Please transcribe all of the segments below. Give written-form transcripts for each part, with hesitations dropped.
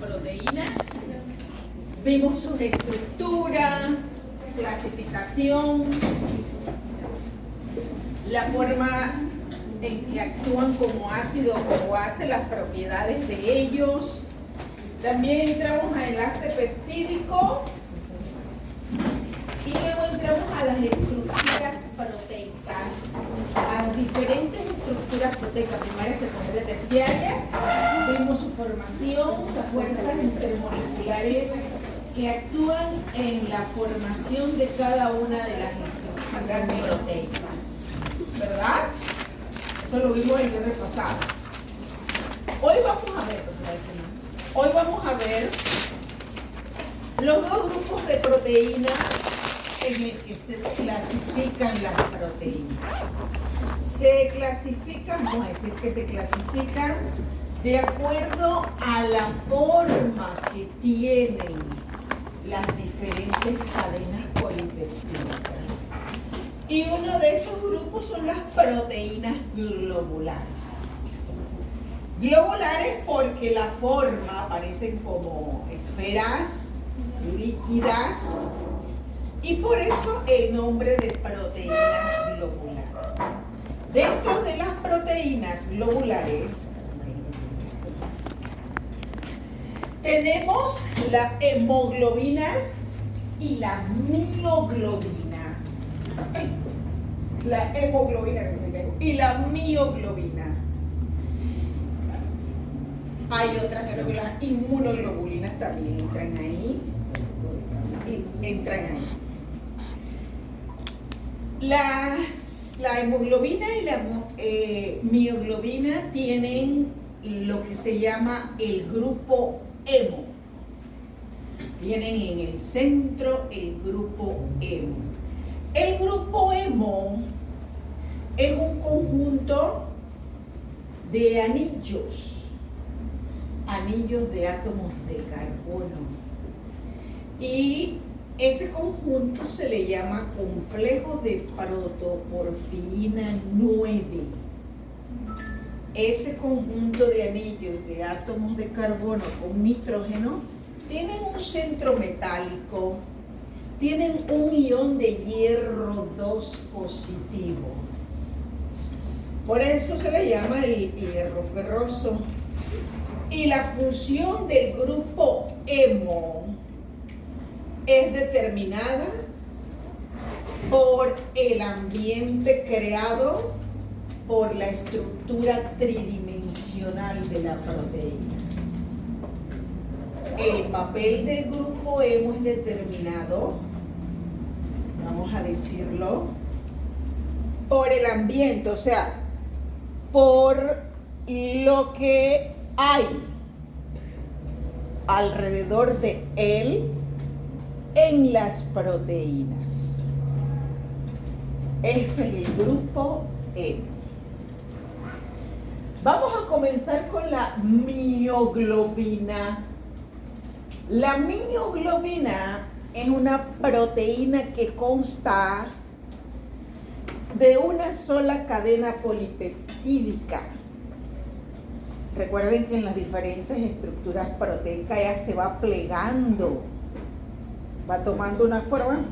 proteínas. Vimos su estructura, clasificación, la forma en que actúan como ácido o base, las propiedades de ellos. También entramos al enlace peptídico y luego entramos a las estructuras proteicas, a las diferentes estructuras proteicas, primaria, secundaria, terciaria. Vimos su formación, las fuerzas intermoleculares que actúan en la formación de cada una de las estructuras proteicas, ¿verdad? Eso lo vimos el viernes pasado. Hoy vamos a ver los dos grupos de proteínas en el que se clasifican las proteínas. Se clasifican, vamos a decir que se clasifican de acuerdo a la forma que tienen las diferentes cadenas polipeptídicas. Y uno de esos grupos son las proteínas globulares. Globulares porque la forma aparecen como esferas líquidas y por eso el nombre de proteínas globulares. Dentro de las proteínas globulares tenemos la hemoglobina y la mioglobina. La hemoglobina y la mioglobina. Hay otras, creo que las inmunoglobulinas también entran ahí. La hemoglobina y la mioglobina tienen lo que se llama el grupo hemo. Tienen en el centro el grupo hemo. El grupo hemo es un conjunto de anillos de átomos de carbono. Y ese conjunto se le llama complejo de protoporfirina 9. Ese conjunto de anillos de átomos de carbono con nitrógeno tienen un centro metálico, tienen un ion de hierro 2 positivo. Por eso se le llama el hierro ferroso. Y la función del grupo hemo es determinada por el ambiente creado por la estructura tridimensional de la proteína. El papel del grupo hemo es determinado, vamos a decirlo, por el ambiente, o sea, por lo que hay alrededor de él en las proteínas. Este es el grupo hemo. Vamos a comenzar con la mioglobina. La mioglobina es una proteína que consta de una sola cadena polipeptídica. Recuerden que en las diferentes estructuras proteicas ya se va plegando, va tomando una forma,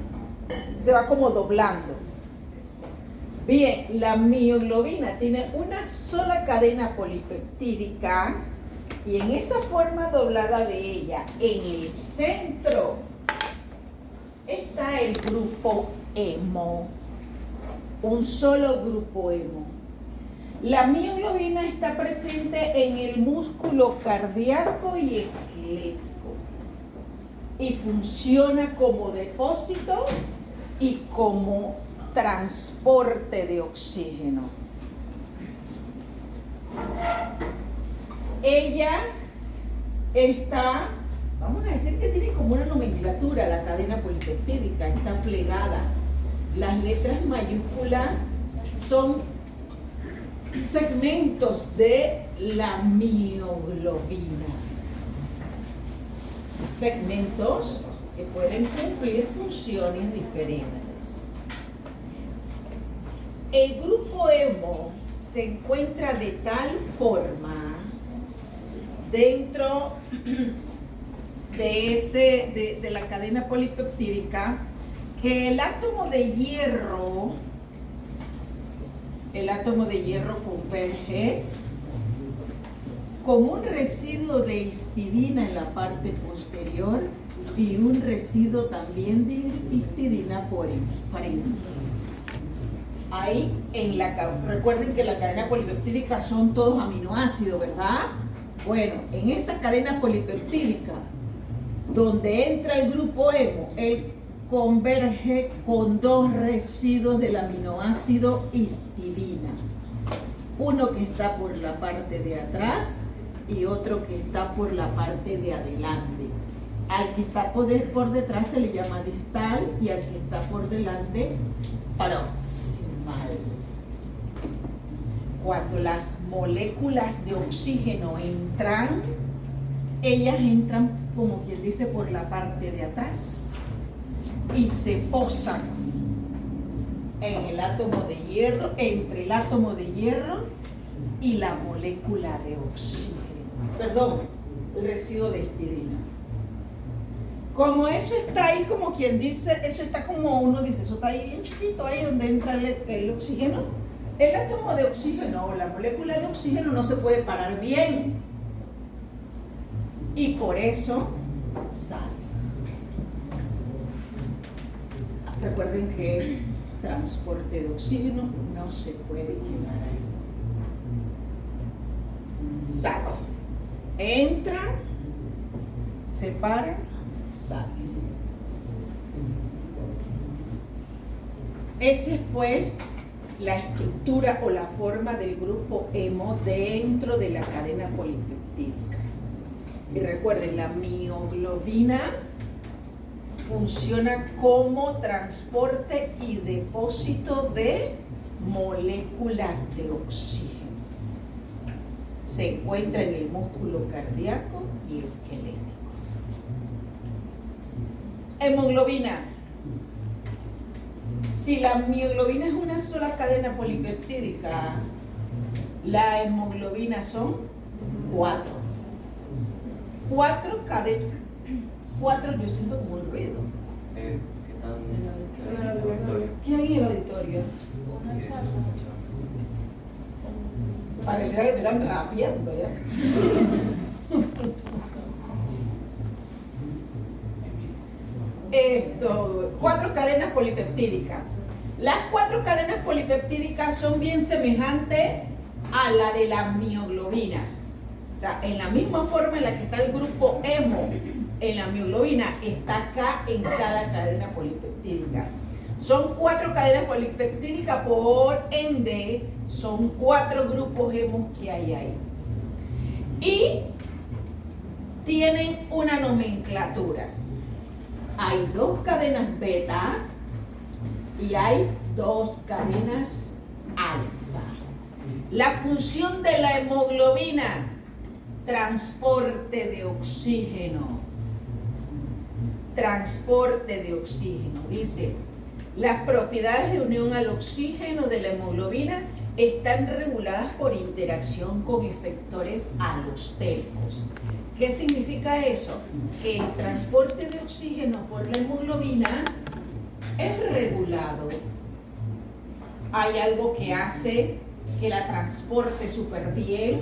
se va como doblando. Bien, la mioglobina tiene una sola cadena polipeptídica y en esa forma doblada de ella, en el centro, está el grupo hemo, un solo grupo hemo. La mioglobina está presente en el músculo cardíaco y esquelético y funciona como depósito y como transporte de oxígeno. Ella está, vamos a decir que tiene como una nomenclatura, la cadena polipeptídica, está plegada. Las letras mayúsculas son segmentos de la mioglobina. Segmentos que pueden cumplir funciones diferentes. El grupo hemo se encuentra de tal forma dentro de la cadena polipeptídica que el átomo de hierro converge con un residuo de histidina en la parte posterior y un residuo también de histidina por enfrente. Ahí recuerden que la cadena polipeptídica son todos aminoácidos, ¿verdad? Bueno, en esa cadena polipeptídica, donde entra el grupo hemo, él converge con dos residuos del aminoácido histidina. Uno que está por la parte de atrás y otro que está por la parte de adelante. Al que está por detrás se le llama distal y al que está por delante proximal. Cuando las moléculas de oxígeno entran, ellas entran, como quien dice, por la parte de atrás y se posan en el átomo de hierro, entre el átomo de hierro y la molécula de oxígeno. Perdón, el residuo de histidina. Como eso está ahí, como quien dice, eso está como uno dice, eso está ahí bien chiquito, ahí donde entra el oxígeno. El átomo de oxígeno o la molécula de oxígeno no se puede parar bien. Y por eso sale. Recuerden que es transporte de oxígeno, no se puede quedar ahí. Sale. Entra, se para, sale. Esa es pues la estructura o la forma del grupo hemo dentro de la cadena polipeptídica. Y recuerden, la mioglobina funciona como transporte y depósito de moléculas de oxígeno. Se encuentra en el músculo cardíaco y esquelético. Hemoglobina. Si la mioglobina es una sola cadena polipeptídica, la hemoglobina son 4. 4 cadenas. 4, yo siento como un ruido. ¿Qué tal en el auditorio? ¿Qué hay en el auditorio? Una charla. Pareciera que estuvieran rapeando, ¿ya? 4 cadenas polipeptídicas. Las 4 cadenas polipeptídicas son bien semejantes a la de la mioglobina. O sea, en la misma forma en la que está el grupo hemo en la mioglobina, está acá en cada cadena polipeptídica. Son 4 cadenas polipeptídicas, por ende, son 4 grupos hemos que hay ahí. Y tienen una nomenclatura. Hay 2 cadenas beta y hay 2 cadenas alfa. La función de la hemoglobina, transporte de oxígeno. Transporte de oxígeno. Dice, las propiedades de unión al oxígeno de la hemoglobina están reguladas por interacción con efectores alostéricos. ¿Qué significa eso? Que el transporte de oxígeno por la hemoglobina es regulado. Hay algo que hace que la transporte súper bien.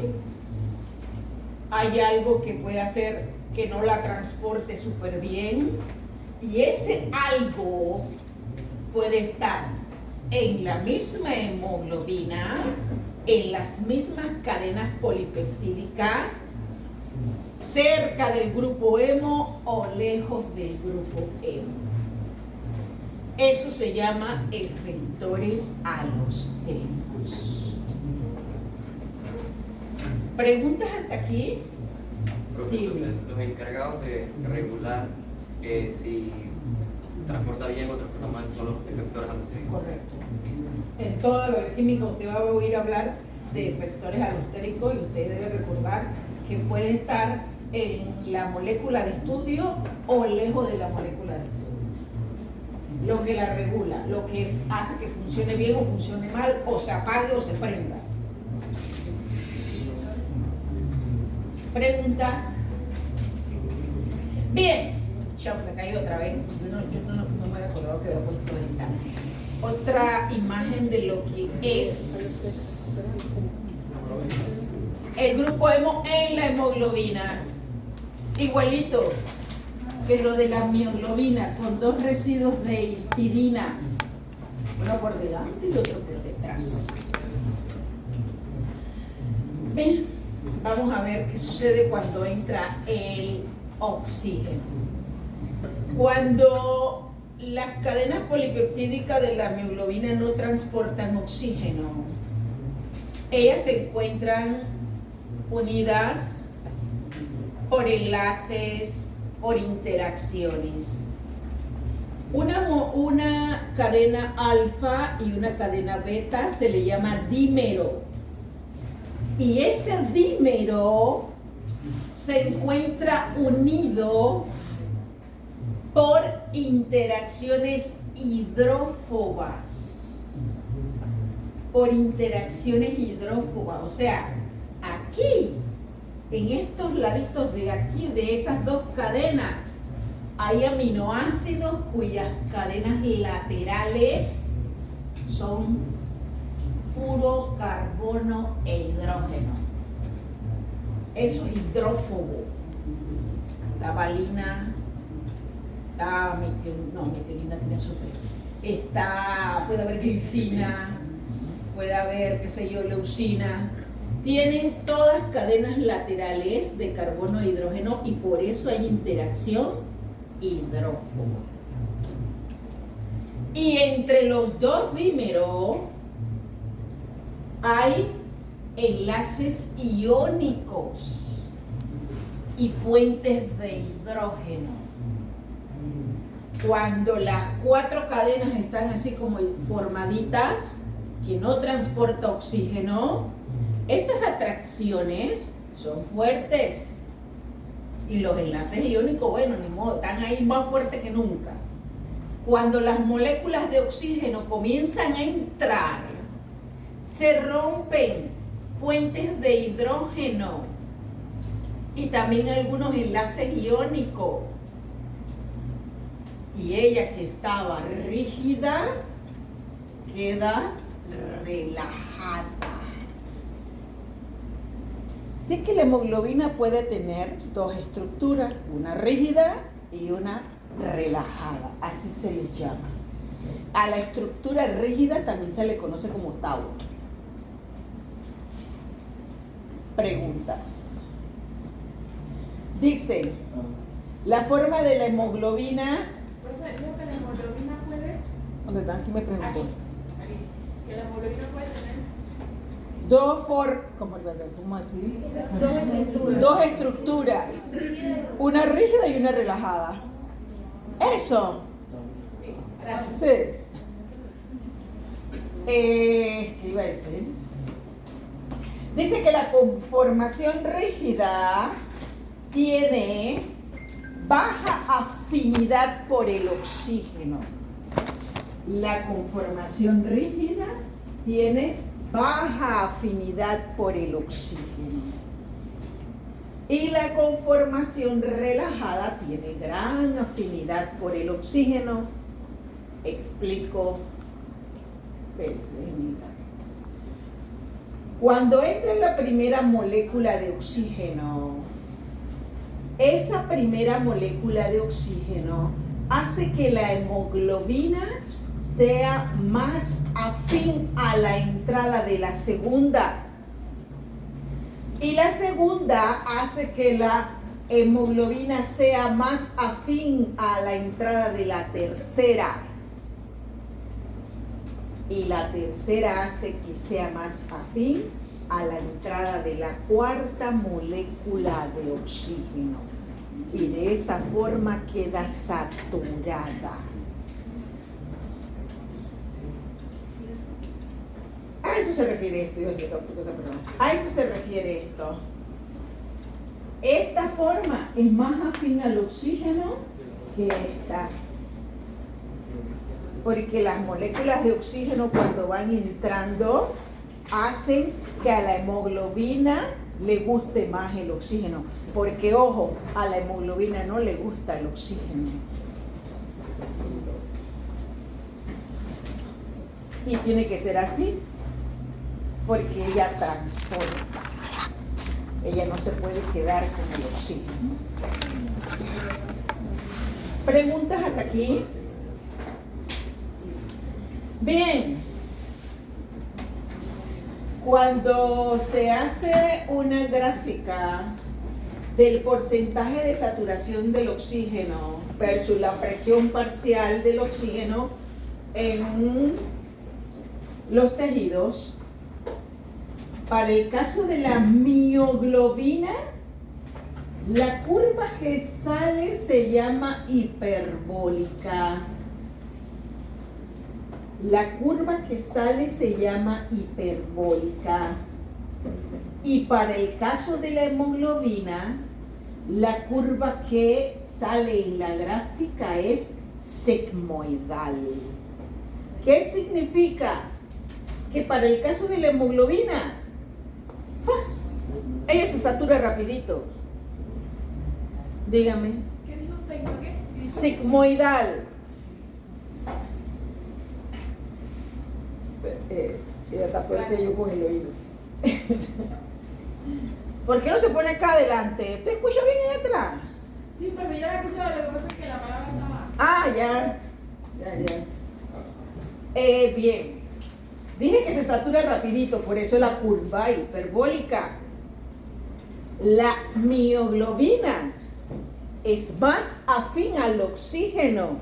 Hay algo que puede hacer que no la transporte súper bien. Y ese algo puede estar en la misma hemoglobina, en las mismas cadenas polipeptídicas, cerca del grupo hemo o lejos del grupo hemo. Eso se llama efectores alostéricos. ¿Preguntas hasta aquí? Profe, entonces, los encargados de regular si transporta bien o transporta mal son los efectores alostéricos. Correcto. En toda la bioquímica usted va a oír hablar de efectores alostéricos y usted debe recordar que puede estar en la molécula de estudio o lejos de la molécula de estudio. Lo que la regula, lo que hace que funcione bien o funcione mal, o se apague o se prenda. ¿Preguntas? Bien, chafla, cayó otra vez. Yo no me había acordado que había puesto esta. Otra imagen de lo que es el grupo hemo en la hemoglobina. Igualito que lo de la mioglobina, con dos residuos de histidina, uno por delante y otro por detrás. Bien, vamos a ver qué sucede cuando entra el oxígeno. Cuando las cadenas polipeptídicas de la mioglobina no transportan oxígeno, ellas se encuentran unidas por enlaces, por interacciones. Una cadena alfa y una cadena beta se le llama dímero. Y ese dímero se encuentra unido por interacciones hidrófobas. Por interacciones hidrófobas. O sea, aquí, en estos laditos de aquí, de esas dos cadenas, hay aminoácidos cuyas cadenas laterales son puro carbono e hidrógeno. Eso es hidrófobo. La valina, metionina tiene azúcar. Puede haber glicina, puede haber, qué sé yo, leucina. Tienen todas cadenas laterales de carbono e hidrógeno y por eso hay interacción hidrófoba. Y entre los dos dímeros hay enlaces iónicos y puentes de hidrógeno. Cuando las cuatro cadenas están así como formaditas, que no transporta oxígeno, esas atracciones son fuertes. Y los enlaces iónicos, bueno, ni modo, están ahí más fuertes que nunca. Cuando las moléculas de oxígeno comienzan a entrar, se rompen puentes de hidrógeno y también algunos enlaces iónicos. Y ella, que estaba rígida, queda relajada. Sí que la hemoglobina puede tener dos estructuras, una rígida y una relajada, así se le llama. A la estructura rígida también se le conoce como tau. Preguntas. Dice, la forma de la hemoglobina... Profe, ¿dijo que la hemoglobina puede? ¿Dónde está? Aquí me preguntó. Aquí. Que la hemoglobina puede tener ¿cómo decir? dos estructuras. Una rígida y una relajada. Eso. Sí, gracias. Sí. ¿Qué iba a decir? Dice que la conformación rígida tiene baja afinidad por el oxígeno. La conformación rígida tiene baja afinidad por el oxígeno. Y la conformación relajada tiene gran afinidad por el oxígeno. Explico. Cuando entra la primera molécula de oxígeno, esa primera molécula de oxígeno hace que la hemoglobina sea más afín a la entrada de la segunda. Y la segunda hace que la hemoglobina sea más afín a la entrada de la tercera. Y la tercera hace que sea más afín a la entrada de la cuarta molécula de oxígeno. Y de esa forma queda saturada. A eso se refiere esto. A esto se refiere esto. Esta forma es más afín al oxígeno que esta. Porque las moléculas de oxígeno, cuando van entrando, hacen que a la hemoglobina le guste más el oxígeno, porque ojo, a la hemoglobina no le gusta el oxígeno. Y tiene que ser así, porque ella transporta. Ella no se puede quedar con el oxígeno. ¿Preguntas hasta aquí? Bien. Cuando se hace una gráfica del porcentaje de saturación del oxígeno versus la presión parcial del oxígeno en los tejidos, para el caso de la mioglobina, la curva que sale se llama hiperbólica. La curva que sale se llama hiperbólica. Y para el caso de la hemoglobina, la curva que sale en la gráfica es sigmoidal. ¿Qué significa? Que para el caso de la hemoglobina, ¡fas!, ella se satura rapidito. Dígame. ¿Qué dijo signo qué? Sigmoidal. Ella está peor que yo con el oído. ¿Por qué no se pone acá adelante? ¿Te escucha bien ahí atrás? Sí, pero yo la he escuchado, lo que pasa es que la palabra estaba... Ah, ya. Bien. Dije que se satura rapidito, por eso la curva hiperbólica. La mioglobina es más afín al oxígeno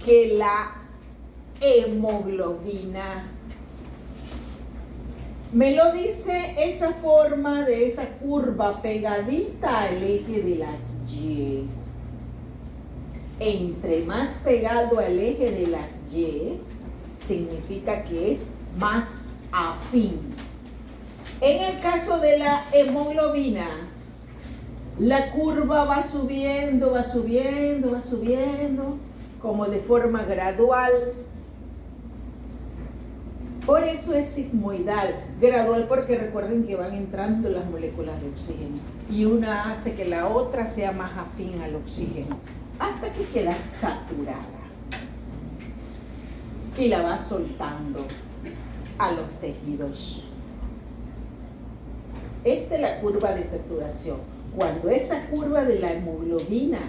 que la hemoglobina. Me lo dice esa forma de esa curva pegadita al eje de las Y. Entre más pegado al eje de las Y, significa que es más afín. En el caso de la hemoglobina, la curva va subiendo, como de forma gradual. Por eso es sigmoidal, gradual, porque recuerden que van entrando las moléculas de oxígeno y una hace que la otra sea más afín al oxígeno, hasta que queda saturada y la va soltando a los tejidos. Esta es la curva de saturación. Cuando esa curva de la hemoglobina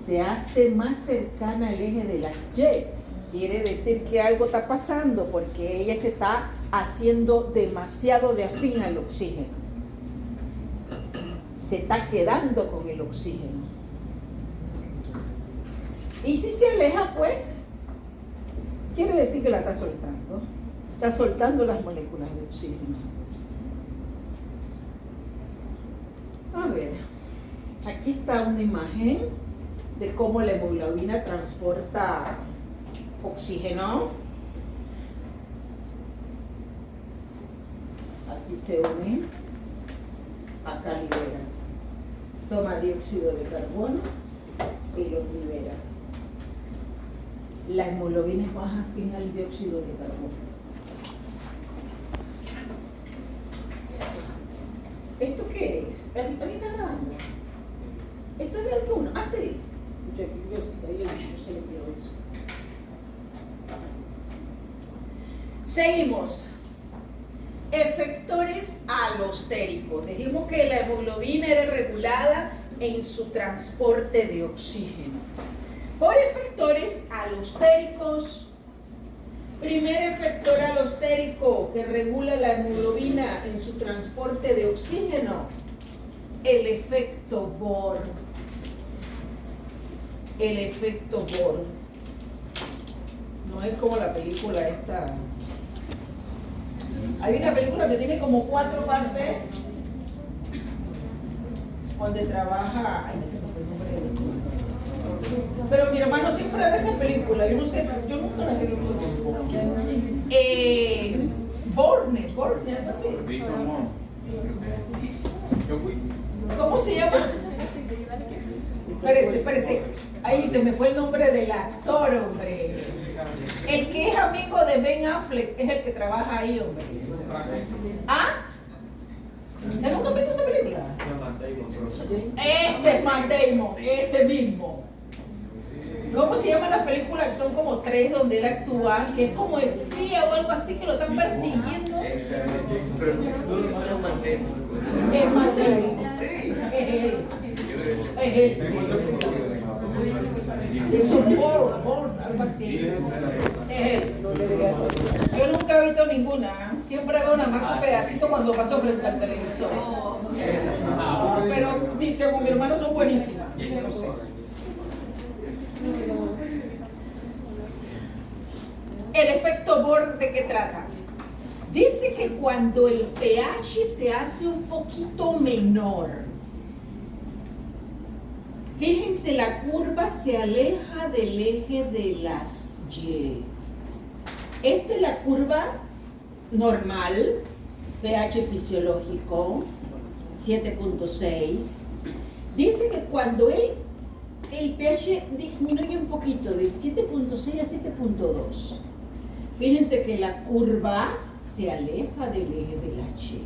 se hace más cercana al eje de las Y, quiere decir que algo está pasando, porque ella se está haciendo demasiado de afín al oxígeno. Se está quedando con el oxígeno. Y si se aleja, pues, quiere decir que la está soltando. Está soltando las moléculas de oxígeno. A ver, aquí está una imagen de cómo la hemoglobina transporta oxígeno. Aquí se une, acá libera, toma dióxido de carbono y los libera. La hemoglobina es más afín al dióxido de carbono. ¿Esto qué es? ¿Alguien está grabando? ¿Esto es de alguno? Ah, sí. Yo se le pido eso. Seguimos. Efectores alostéricos. Dijimos que la hemoglobina era regulada en su transporte de oxígeno por efectores alostéricos. Primer efector alostérico que regula la hemoglobina en su transporte de oxígeno, el efecto Bohr. El efecto Bohr. No es como la película esta. Hay una película que tiene como 4 partes donde trabaja. Ay, no sé cómo fue el nombre de la. Pero mi hermano siempre ve esa película. Yo no sé, yo nunca la he visto. Borne, algo así. ¿Cómo se llama? Parece. Ahí se me fue el nombre del actor, hombre. El que es amigo de Ben Affleck es el que trabaja ahí, hombre. ¿Ah? ¿Ya nunca has visto esa película? Ese es Matt Damon, ese mismo. ¿Cómo se llama la película? Que son como 3 donde él actúa, que es como espía o algo así, que lo están persiguiendo. Pero tú no sabes mantener. Es Matt Damon. Es él. Es él. Sí. Es un Bourne, algo así. Es él. Yo nunca he visto ninguna. Siempre veo nada más un pedacito cuando paso frente al televisor. Pero según mi hermano son buenísimas. No sé. El efecto Bohr, ¿de qué trata? Dice que cuando el pH se hace un poquito menor, fíjense, la curva se aleja del eje de las Y. Esta es la curva normal, pH fisiológico, 7.6. Dice que cuando el pH disminuye un poquito, de 7.6 a 7.2, fíjense que la curva se aleja del eje de la Y.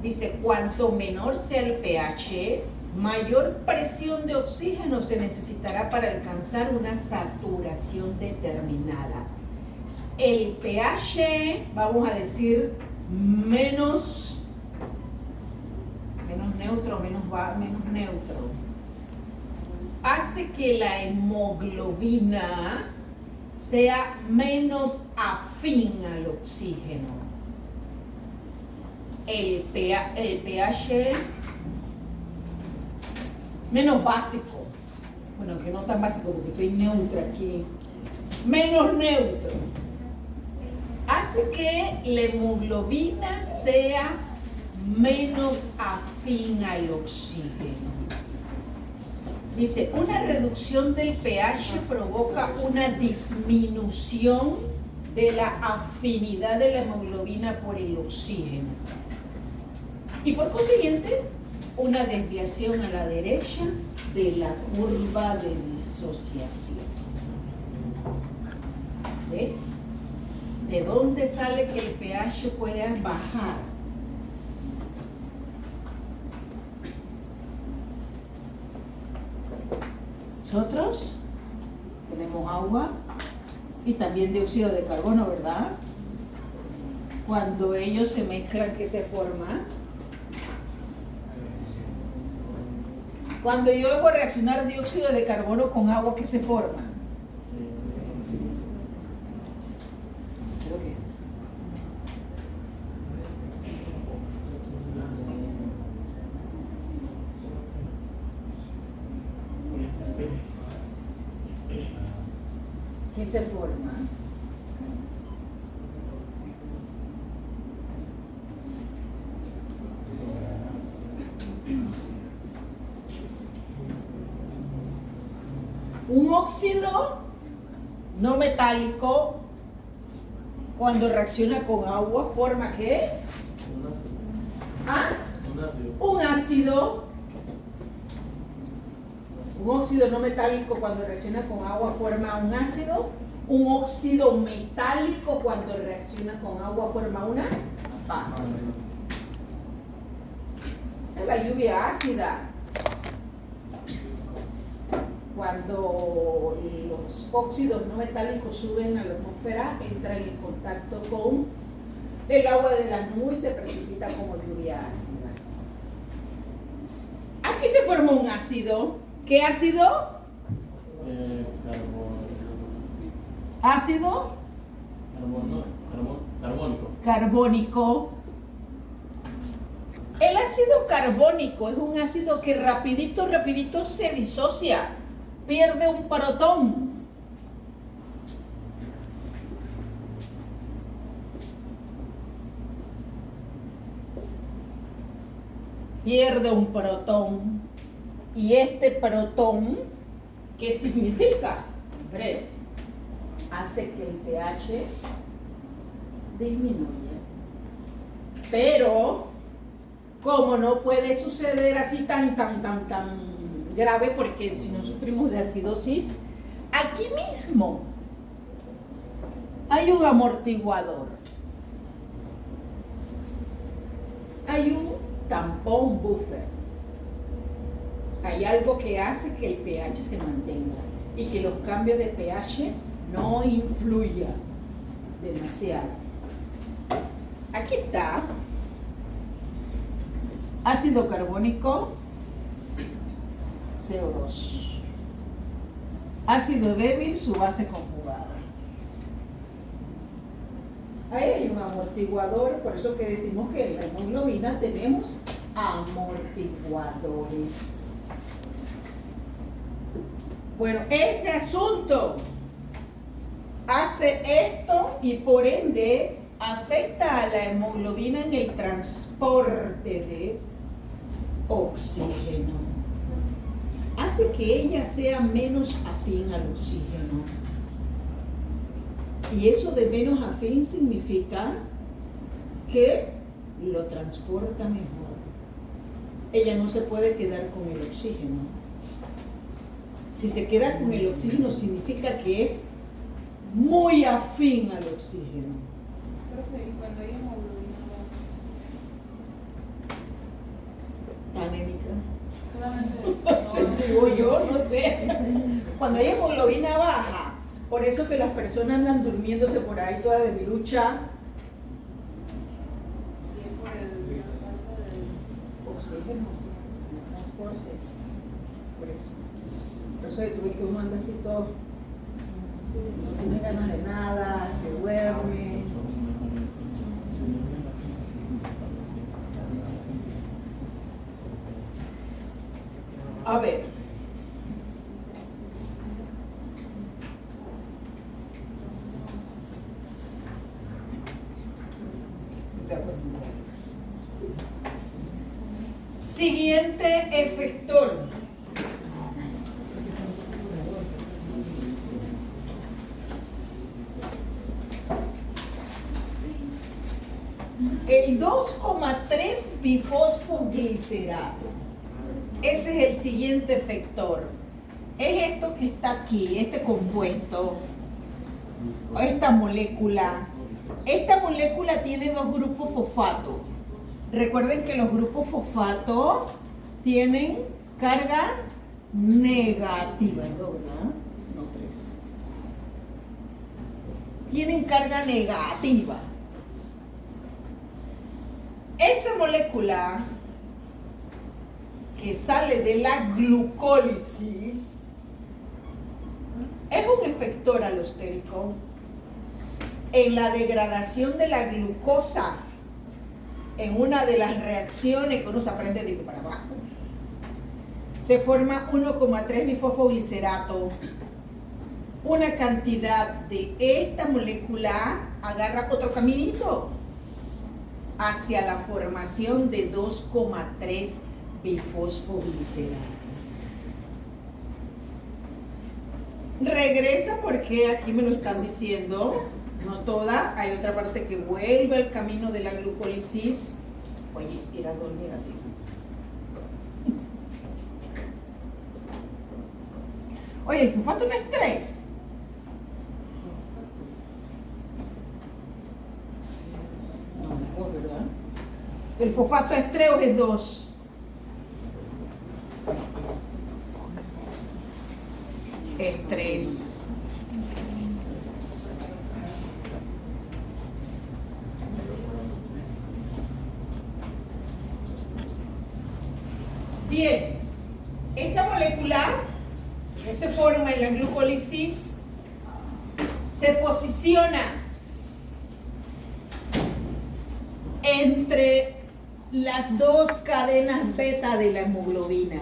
Dice, cuanto menor sea el pH, mayor presión de oxígeno se necesitará para alcanzar una saturación determinada. El pH, vamos a decir, menos neutro, menos neutro, hace que la hemoglobina sea menos afín al oxígeno. El pH menos básico, bueno, que no tan básico porque estoy neutra aquí, menos neutro, hace que la hemoglobina sea menos afín al oxígeno. Dice, una reducción del pH provoca una disminución de la afinidad de la hemoglobina por el oxígeno y por consiguiente una desviación a la derecha de la curva de disociación. ¿Sí? ¿De dónde sale que el pH pueda bajar? Nosotros tenemos agua y también dióxido de carbono, ¿verdad? Cuando ellos se mezclan, ¿qué se forma? Cuando yo hago reaccionar dióxido de carbono con agua, ¿qué se forma? ¿Pero qué? ¿Qué se forma? Un óxido no metálico, cuando reacciona con agua, forma ¿qué? ¿Ah? Un ácido. Un óxido no metálico cuando reacciona con agua forma un ácido. Un óxido metálico cuando reacciona con agua forma una base. Es la lluvia ácida. Cuando los óxidos no metálicos suben a la atmósfera, entran en contacto con el agua de las nubes y se precipita como lluvia ácida. Aquí se forma un ácido. ¿Qué ácido? Ácido carbónico. El ácido carbónico es un ácido que rapidito se disocia, pierde un protón. Pierde un protón. Y este protón, ¿qué significa? Hombre, hace que el pH disminuya. Pero, como no puede suceder así tan grave, porque si no sufrimos de acidosis, aquí mismo hay un amortiguador. hay un tampón buffer. Hay algo que hace que el pH se mantenga y que los cambios de pH no influyan demasiado. Aquí está. Ácido carbónico, CO2. Ácido débil, su base conjugada. Ahí hay un amortiguador, por eso que decimos que en la hemoglobina tenemos amortiguadores. Bueno, ese asunto hace esto y por ende afecta a la hemoglobina en el transporte de oxígeno. Hace que ella sea menos afín al oxígeno. Y eso de menos afín significa que lo transporta mejor. Ella no se puede quedar con el oxígeno. Si se queda con el oxígeno significa que es muy afín al oxígeno. Profe, ¿y cuando hay hemoglobina baja? Anémica. Solamente Digo yo, no sé. Cuando hay hemoglobina baja, por eso que las personas andan durmiéndose por ahí toda de debilucha. y es por la falta de Oxígeno, el transporte. Por eso. Por eso tú ves que uno anda así todo, no tiene ganas de nada, se duerme. A ver. Siguiente efector. El 2,3 bifosfoglicerato. Ese es el siguiente efector. Es esto que está aquí, este compuesto, esta molécula. Esta molécula tiene dos grupos fosfato. Recuerden que los grupos fosfato tienen carga negativa. Es dos, ¿verdad? No, tres. Tienen carga negativa. Esa molécula que sale de la glucólisis es un efector alostérico en la degradación de la glucosa en una de las reacciones que uno se aprende de aquí para abajo. Se forma 1,3 bifosfoglicerato. Una cantidad de esta molécula agarra otro caminito hacia la formación de 2,3 bifosfoglicerato. Regresa porque aquí me lo están diciendo, no toda, hay otra parte que vuelve al camino de la glucólisis. Oye, era 2 negativo. Oye, el fosfato no es 3. No, es 2, ¿verdad? ¿El fosfato es 3 o es 2? Es 3. Bien, esa molécula que se forma en la glucólisis se posiciona entre las dos cadenas beta de la hemoglobina.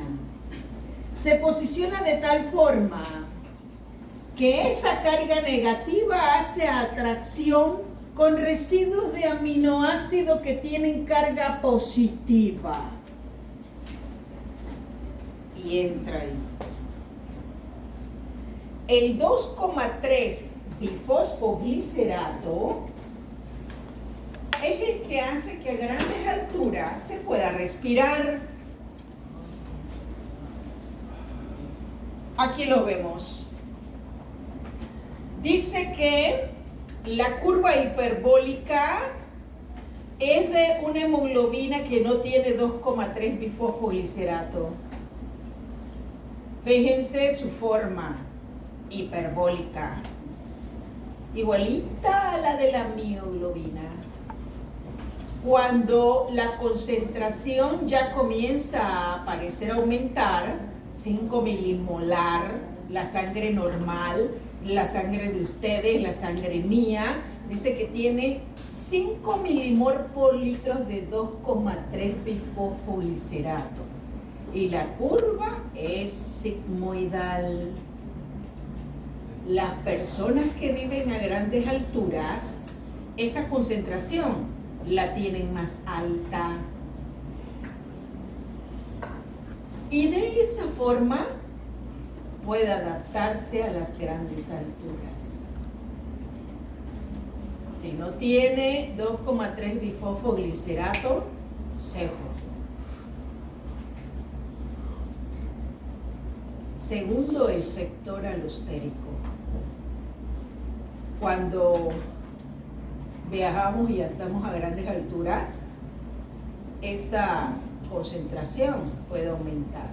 Se posiciona de tal forma que esa carga negativa hace atracción con residuos de aminoácidos que tienen carga positiva. Y entra ahí. El 2,3 bifosfoglicerato es el que hace que a grandes alturas se pueda respirar. Aquí lo vemos. Dice que la curva hiperbólica es de una hemoglobina que no tiene 2,3 bifosfoglicerato. Fíjense su forma hiperbólica, igualita a la de la mioglobina. Cuando la concentración ya comienza a parecer aumentar, 5 milimolar, la sangre normal, la sangre de ustedes, la sangre mía, dice que tiene 5 milimol por litro de 2,3 bifosfoglicerato. Y la curva es sigmoidal. Las personas que viven a grandes alturas, esa concentración la tienen más alta. Y de esa forma puede adaptarse a las grandes alturas. Si no tiene 2,3 bifosfoglicerato, cejo. Segundo efector alostérico. Cuando viajamos y estamos a grandes alturas, esa concentración puede aumentar.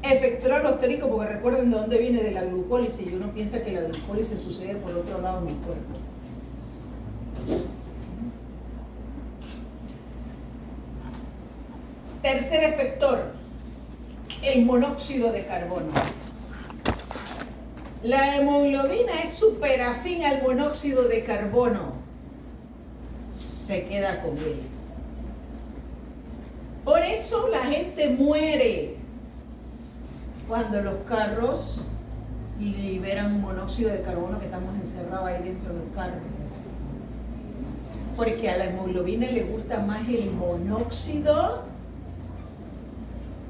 Efector alostérico, porque recuerden de dónde viene, de la glucólisis, y uno piensa que la glucólisis sucede por otro lado en el cuerpo. Tercer efector, el monóxido de carbono. La hemoglobina es superafín al monóxido de carbono. Se queda con él. Por eso la gente muere cuando los carros liberan monóxido de carbono, que estamos encerrados ahí dentro del carro. Porque a la hemoglobina le gusta más el monóxido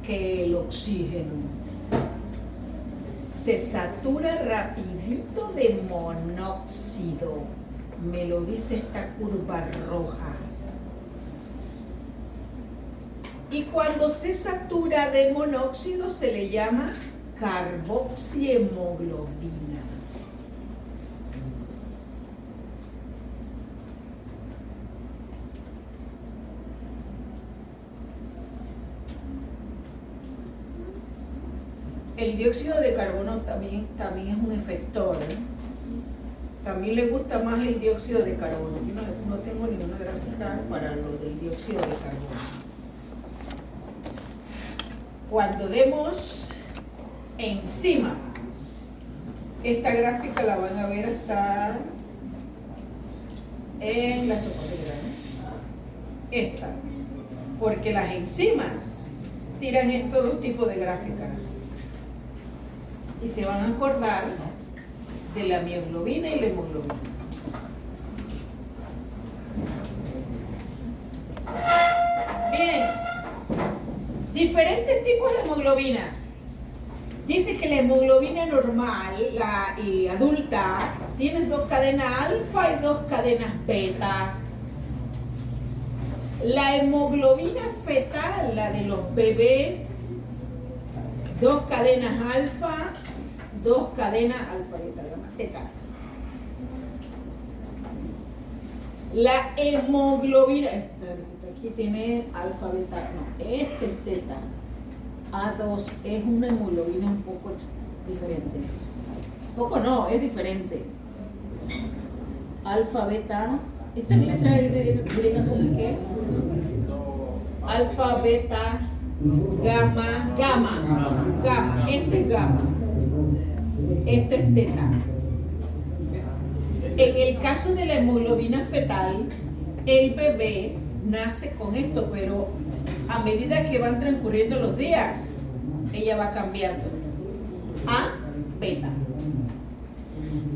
que el oxígeno. Se satura rapidito de monóxido. Me lo dice esta curva roja. Y cuando se satura de monóxido se le llama carboxihemoglobina. El dióxido de carbono también es un efector, ¿eh? También le gusta más el dióxido de carbono. Yo no tengo ninguna gráfica para lo del dióxido de carbono. Cuando demos enzima, esta gráfica la van a ver hasta en la sopatera, ¿no? Esta, porque las enzimas tiran estos dos tipos de gráficas. Y se van a acordar de la mioglobina y la hemoglobina. Bien, diferentes tipos de hemoglobina. Dice que la hemoglobina normal, la adulta, tiene 2 cadenas alfa y 2 cadenas beta. La hemoglobina fetal, la de los bebés, 2 cadenas alfa, 2 cadenas alfa, beta, gamma, teta. La hemoglobina, aquí tiene alfa, beta, no, este es teta. A2 es una hemoglobina un poco diferente. Poco no, es diferente. Alfa, beta, ¿esta letra griega cómo es que? Alfa, beta, gamma, este es gamma, este es teta. En el caso de la hemoglobina fetal, el bebé nace con esto, pero a medida que van transcurriendo los días, ella va cambiando a beta.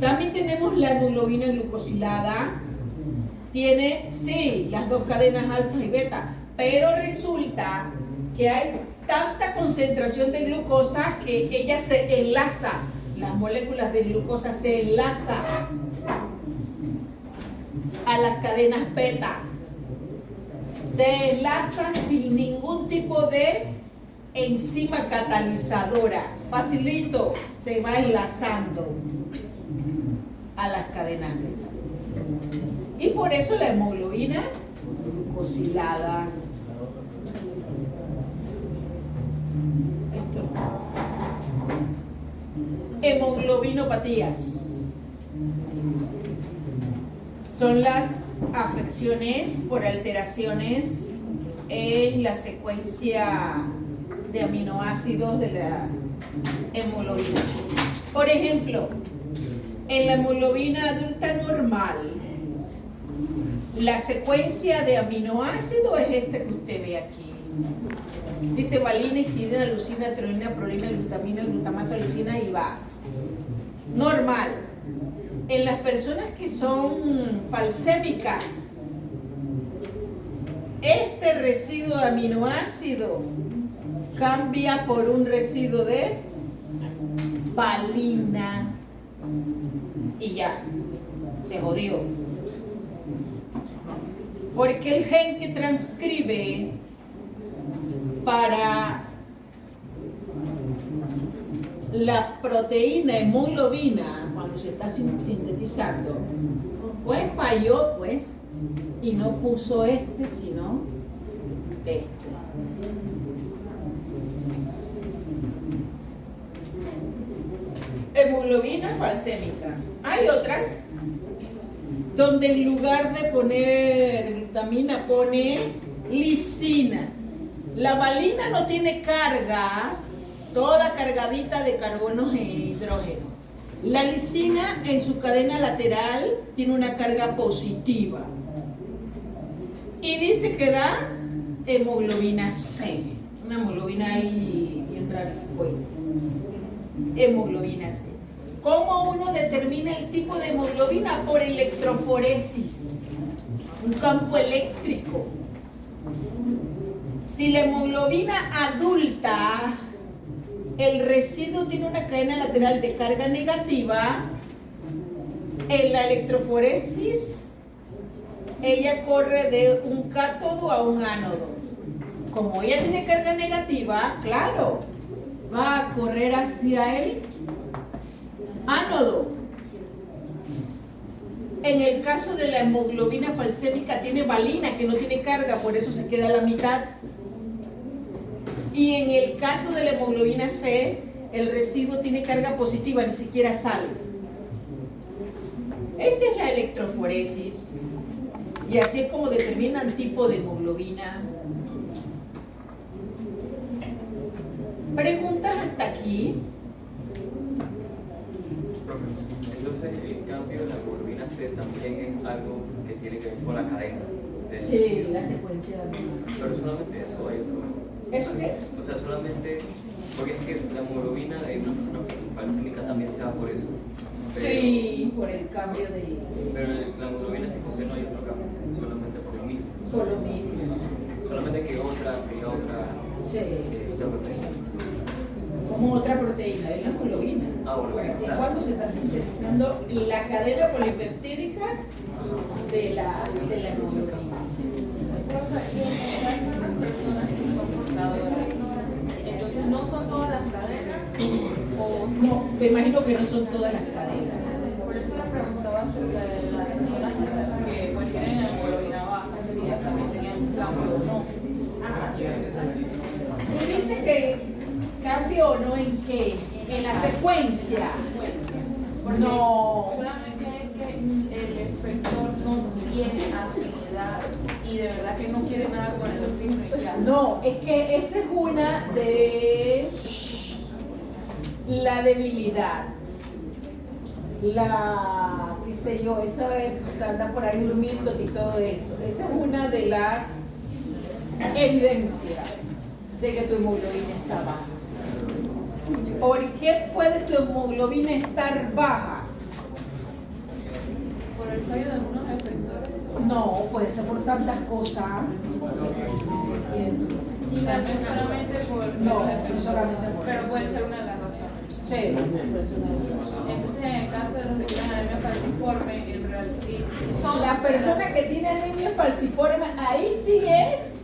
También tenemos la hemoglobina glucosilada, tiene, sí, las 2 cadenas alfa y beta, pero resulta que hay tanta concentración de glucosa que ella se enlaza, las moléculas de glucosa se enlazan a las cadenas beta, se enlaza sin ningún tipo de enzima catalizadora, facilito, se va enlazando a las cadenas beta. Y por eso la hemoglobina glucosilada. Esto no. Hemoglobinopatías. Son las afecciones por alteraciones en la secuencia de aminoácidos de la hemoglobina. Por ejemplo, en la hemoglobina adulta normal, la secuencia de aminoácidos es este que usted ve aquí. Dice valina, histidina, leucina, treonina, prolina, glutamina, glutamato, lisina y va. Normal. En las personas que son falsémicas, este residuo de aminoácido cambia por un residuo de valina y ya, se jodió. Porque el gen que transcribe para la proteína hemoglobina, cuando se está sintetizando, pues falló, pues, y no puso este, sino este. Hemoglobina falsémica. Hay otra donde en lugar de poner glutamina pone lisina. La valina no tiene carga, toda cargadita de carbonos e hidrógeno. La lisina en su cadena lateral tiene una carga positiva. Y dice que da hemoglobina C. Una hemoglobina ahí bien rarificoide. Hemoglobina C. ¿Cómo uno determina el tipo de hemoglobina? Por electroforesis, un campo eléctrico. Si la hemoglobina adulta, el residuo tiene una cadena lateral de carga negativa, en la electroforesis, ella corre de un cátodo a un ánodo. Como ella tiene carga negativa, claro, va a correr hacia el ánodo. En el caso de la hemoglobina falsémica tiene valina que no tiene carga, por eso se queda a la mitad. Y en el caso de la hemoglobina C, el residuo tiene carga positiva, ni siquiera sale. Esa es la electroforesis. Y así es como determinan tipo de hemoglobina. ¿Preguntas hasta aquí? Entonces, el cambio de la hemoglobina C también es algo que tiene que ver con la cadena. Sí, la secuencia de aminoácidos. Pero solamente eso es. ¿Eso qué? O sea, solamente, porque es que la hemoglobina de una persona falsémica también se da por eso. Sí, por el cambio de... Pero la hemoglobina tipo C no hay otro cambio, solamente por lo mismo. Por lo mismo. Solamente que otra sería otra, Sí. otra proteína. Como otra proteína, es la hemoglobina. Ah, bueno, sí, Es claro. cuando se está sintetizando la cadena polipeptídicas de la hemoglobina. Sí. Las personas que son portadoras, entonces no son todas las cadenas o No, me imagino que no son todas las cadenas. por eso les preguntaba acerca de las personas que pues tienen hemoglobina baja, si ellas también tenían un cambio o no. Tú dices que cambio o no en qué, en la secuencia. Porque No. solamente es que el efector no tiene afinidad y de verdad que no quiere nada con el oxígeno y ya. No, es que esa es una de la debilidad. La, qué sé yo, esa es que anda por ahí durmiendo y todo eso. Esa es una de las evidencias de que tu hemoglobina está baja. ¿Por qué puede tu hemoglobina estar baja? Por el fallo de algunos efectores. No, puede ser por tantas cosas. Y también solamente por No, los efectores, no solamente por pero eso. puede ser una de las razones. Sí, puede ser una razón. Entonces, en el caso de los que tienen anemia falciforme, son La persona que tiene anemia falciforme, ahí sí es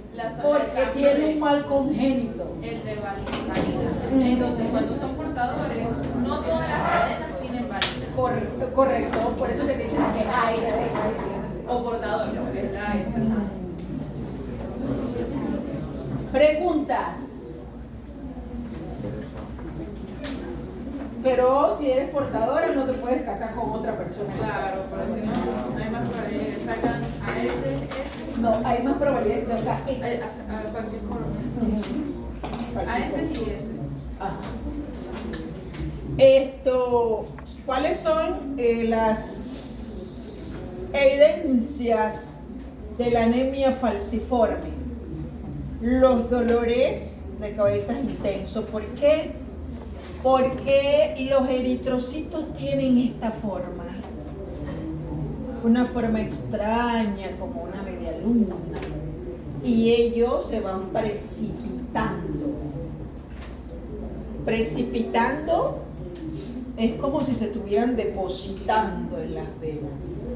porque tiene un mal congénito. el de valina. Entonces, cuando son portadores, no todas las cadenas tienen valina. Correcto, por eso le dicen que AS. O portador, ¿verdad? Esa es la. Preguntas. Pero si eres portadora no te puedes casar con otra persona. Claro, pero si no, hay más probabilidad de que salgan a ese. No, hay más probabilidad de que salga ese. A cualquier forma. A ese y ese. Ajá. ¿Cuáles son las evidencias de la anemia falciforme? Los dolores de cabeza intensos. ¿Por qué? Porque los eritrocitos tienen esta forma. Una forma extraña, como una media luna. Y ellos se van precipitando. Precipitando es como si se estuvieran depositando en las venas.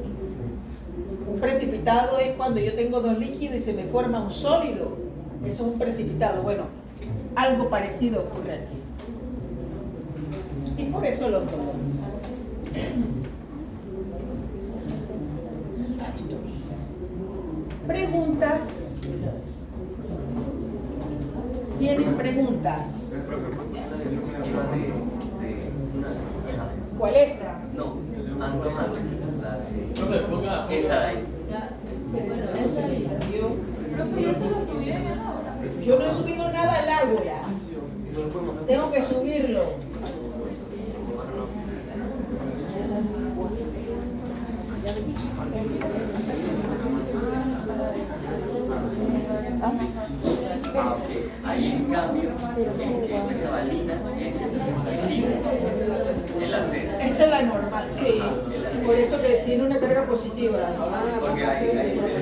Un precipitado es cuando yo tengo dos líquidos y se me forma un sólido. Eso es un precipitado. Bueno, algo parecido ocurre aquí. Y por eso los dolores. Preguntas. ¿Tienen preguntas? ¿Cuál es esa? No, Antoman. Esa de ahí. Profe, ¿ya se lo subieron ahora? Yo no he subido nada al ágora. Tengo que subirlo. Ahí el cambio en que la valina es la C. Esta es la normal, sí. Por eso que tiene una carga positiva. Porque ahí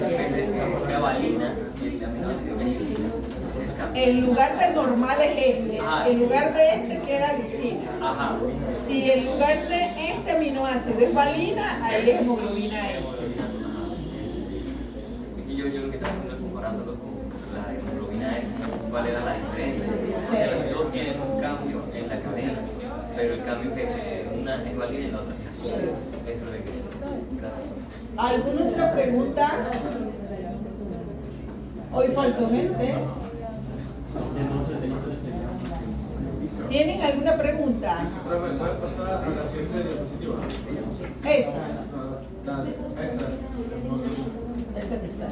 depende que sea valina y el aminoácido es lisina. En lugar de normal es este. Ajá. En lugar de este queda lisina. Ajá. Si en lugar de este aminoácido es valina, ahí es hemoglobina S. Es que yo lo que estaba haciendo es comparándolo con la hemoglobina S. ¿Cuál era la diferencia? Sí. Los dos tienen un cambio en la cadena, pero el cambio es que una es valina y la otra es lisina. Eso es lo que quería decir. Gracias. ¿Alguna otra pregunta? Hoy faltó gente. ¿Tienen alguna pregunta? Profe, ¿puedes pasar a la siguiente diapositiva? Esa. Esa. Esa que está.